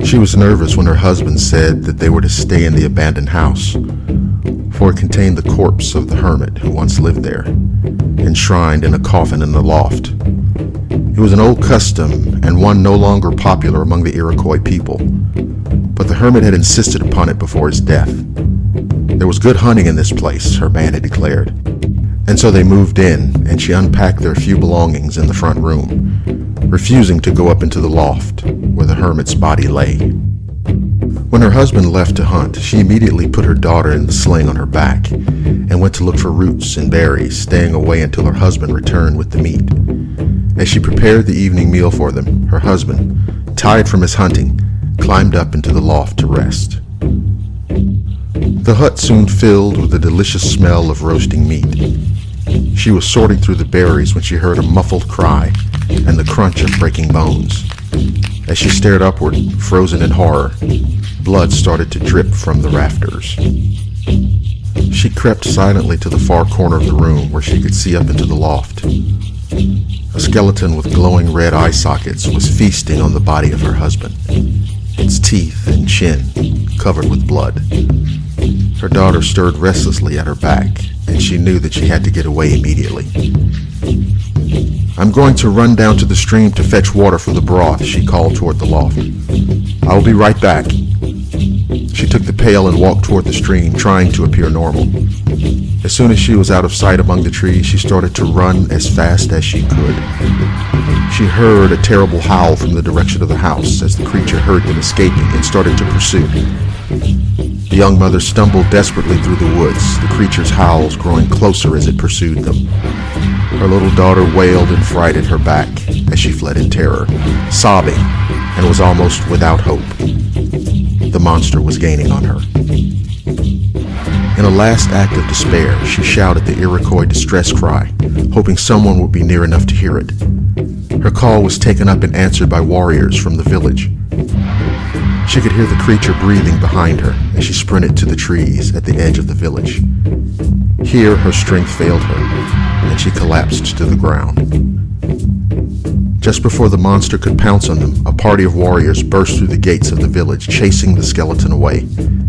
She was nervous when her husband said that they were to stay in the abandoned house, for it contained the corpse of the hermit who once lived there, enshrined in a coffin in the loft. It was an old custom and one no longer popular among the Iroquois people, but the hermit had insisted upon it before his death. There was good hunting in this place, her man had declared, and so they moved in, and she unpacked their few belongings in the front room, refusing to go up into the loft where the hermit's body lay. When her husband left to hunt, she immediately put her daughter in the sling on her back and went to look for roots and berries, staying away until her husband returned with the meat. As she prepared the evening meal for them, her husband, tired from his hunting, climbed up into the loft to rest. The hut soon filled with the delicious smell of roasting meat. She was sorting through the berries when she heard a muffled cry and the crunch of breaking bones. As she stared upward, frozen in horror, blood started to drip from the rafters. She crept silently to the far corner of the room where she could see up into the loft. A skeleton with glowing red eye sockets was feasting on the body of her husband, its teeth and chin covered with blood. Her daughter stirred restlessly at her back, and she knew that she had to get away immediately. "I'm going to run down to the stream to fetch water for the broth," she called toward the loft. "I will be right back." She took the pail and walked toward the stream, trying to appear normal. As soon as she was out of sight among the trees, she started to run as fast as she could. She heard a terrible howl from the direction of the house as the creature heard them escaping and started to pursue. The young mother stumbled desperately through the woods, the creature's howls growing closer as it pursued them. Her little daughter wailed in fright at her back as she fled in terror, sobbing, and was almost without hope. The monster was gaining on her. In a last act of despair, she shouted the Iroquois distress cry, hoping someone would be near enough to hear it. Her call was taken up and answered by warriors from the village. She could hear the creature breathing behind her as she sprinted to the trees at the edge of the village. Here, her strength failed her, and she collapsed to the ground. Just before the monster could pounce on them, a party of warriors burst through the gates of the village, chasing the skeleton away.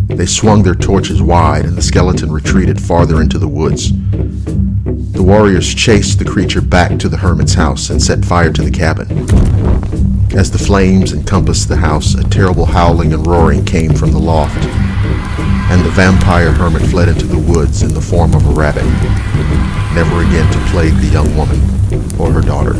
They swung their torches wide, and the skeleton retreated farther into the woods. The warriors chased the creature back to the hermit's house and set fire to the cabin. As the flames encompassed the house, a terrible howling and roaring came from the loft, and the vampire hermit fled into the woods in the form of a rabbit, never again to plague the young woman or her daughter.